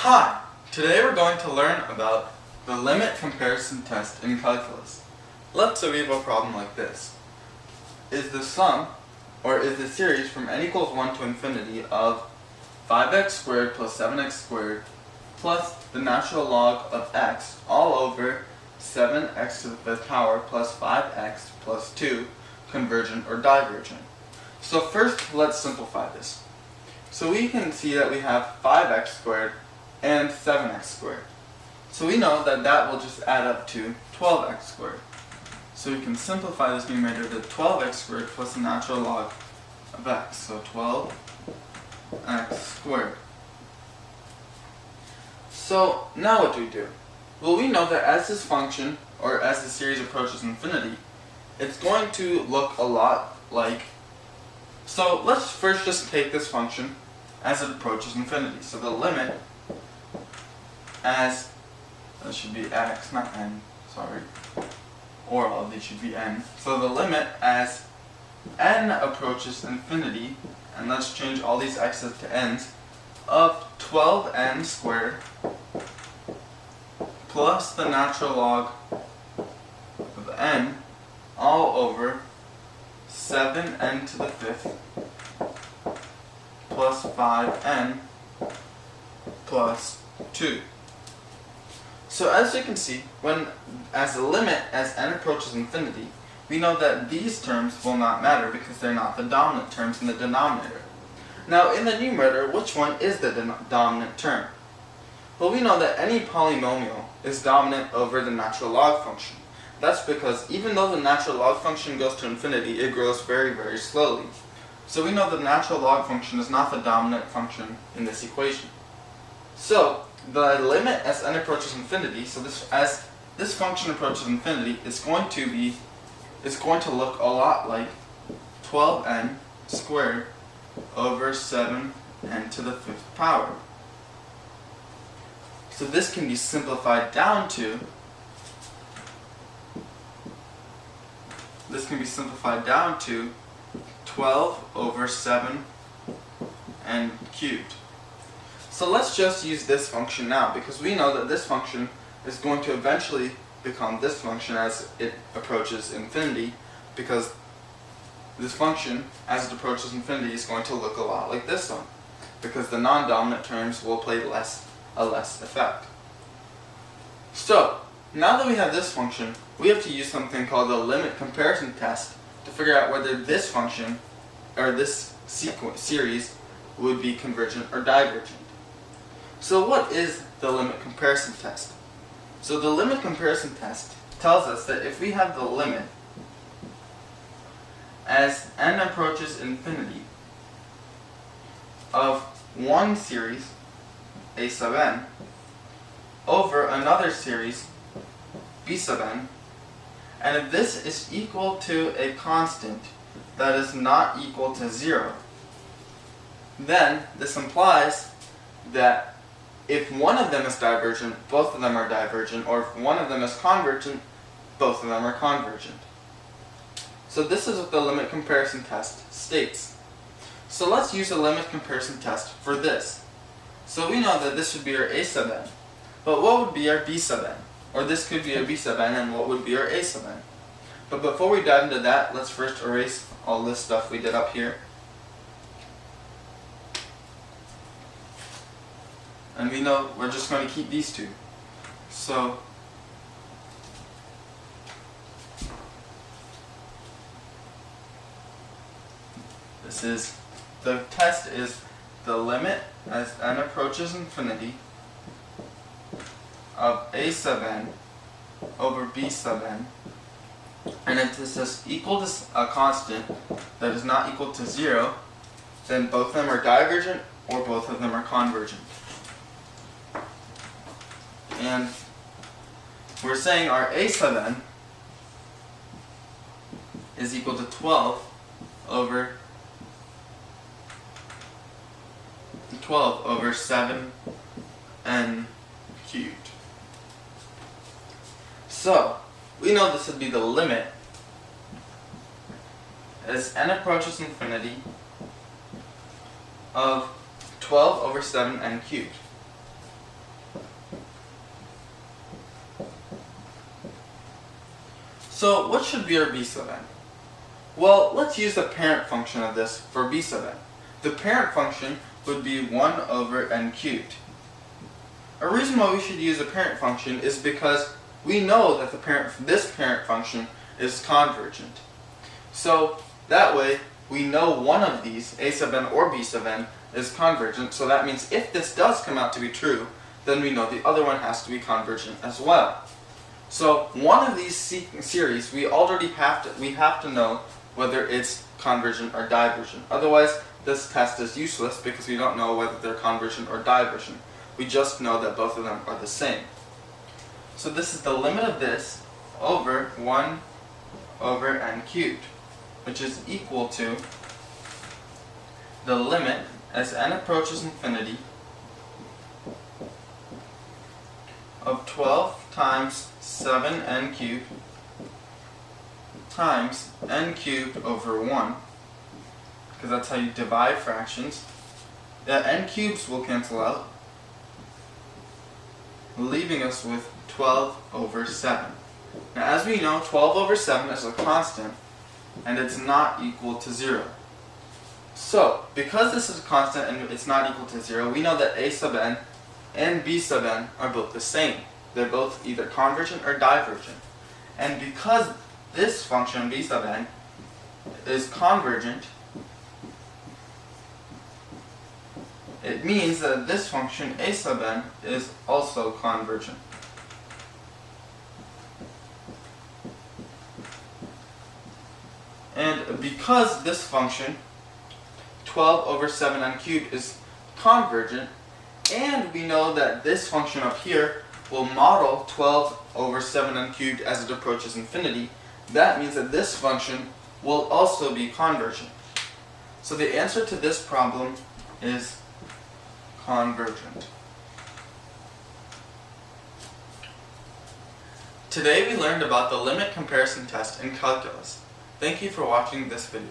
Hi! Today we're going to learn about the limit comparison test in calculus. Let's say we have a problem like this. Is the sum, or is the series from n equals 1 to infinity of 5x squared plus 7x squared plus the natural log of x all over 7x to the 5th power plus 5x plus 2 convergent or divergent? So first, let's simplify this. So we can see that we have 5x squared and 7x squared. So we know that that will just add up to 12x squared. So we can simplify this numerator to 12x squared plus the natural log of x. So 12x squared. So now what do we do? Well, we know that as this function, or as the series approaches infinity, it's going to look a lot like... So let's first just take this function as it approaches infinity. So the limit as, that should be x, not n, sorry, or all of these should be n. So the limit as n approaches infinity, and let's change all these x's to n's, of 12n squared plus the natural log of n all over 7n to the 5th plus 5n plus 2. So as you can see, as the limit as n approaches infinity, we know that these terms will not matter because they're not the dominant terms in the denominator. Now in the numerator, which one is the dominant term? Well, we know that any polynomial is dominant over the natural log function. That's because even though the natural log function goes to infinity, it grows very, very slowly. So we know the natural log function is not the dominant function in this equation. So the limit as n approaches infinity, so as this function approaches infinity, it's going to look a lot like 12n squared over 7n to the 5th power. So this can be simplified down to 12 over 7 n cubed. So let's just use this function now, because we know that this function is going to eventually become this function as it approaches infinity, because this function, as it approaches infinity, is going to look a lot like this one, because the non-dominant terms will play a less effect. So, now that we have this function, we have to use something called the limit comparison test to figure out whether this function, or this series, would be convergent or divergent. So what is the limit comparison test? So the limit comparison test tells us that if we have the limit as n approaches infinity of one series, a sub n, over another series, b sub n, and if this is equal to a constant that is not equal to 0, then this implies that if one of them is divergent, both of them are divergent, or if one of them is convergent, both of them are convergent. So this is what the limit comparison test states. So let's use a limit comparison test for this. So we know that this would be our a sub n, but what would be our b sub n? Or this could be our b sub n, and what would be our a sub n? But before we dive into that, let's first erase all this stuff we did up here. And we know we're just going to keep these two. So the test is the limit as n approaches infinity of a sub n over b sub n, and if this is equal to a constant that is not equal to 0, then both of them are divergent or both of them are convergent. And we're saying our a sub n is equal to 12 over 7n cubed. So, we know this would be the limit as n approaches infinity of 12 over 7n cubed. So what should be our b sub n? Well, let's use the parent function of this for b sub n. The parent function would be 1 over n cubed. A reason why we should use a parent function is because we know that this parent function is convergent. So that way we know one of these, a sub n or b sub n, is convergent. So that means if this does come out to be true, then we know the other one has to be convergent as well. So one of these series we have to know whether it's convergent or divergent. Otherwise, this test is useless because we don't know whether they're convergent or divergent. We just know that both of them are the same. So this is the limit of this over 1 over n cubed, which is equal to the limit as n approaches infinity of 12 times 7n cubed times n cubed over 1, because that's how you divide fractions. The n cubes will cancel out, leaving us with 12 over 7. Now as we know, 12 over 7 is a constant, and it's not equal to 0. So, because this is a constant and it's not equal to 0, we know that a sub n and b sub n are both the same. They're both either convergent or divergent. And because this function, b sub n, is convergent, it means that this function, a sub n, is also convergent. And because this function, 12 over 7n cubed, is convergent, and we know that this function up here will model 12 over 7n cubed as it approaches infinity, that means that this function will also be convergent. So the answer to this problem is convergent. Today we learned about the limit comparison test in calculus. Thank you for watching this video.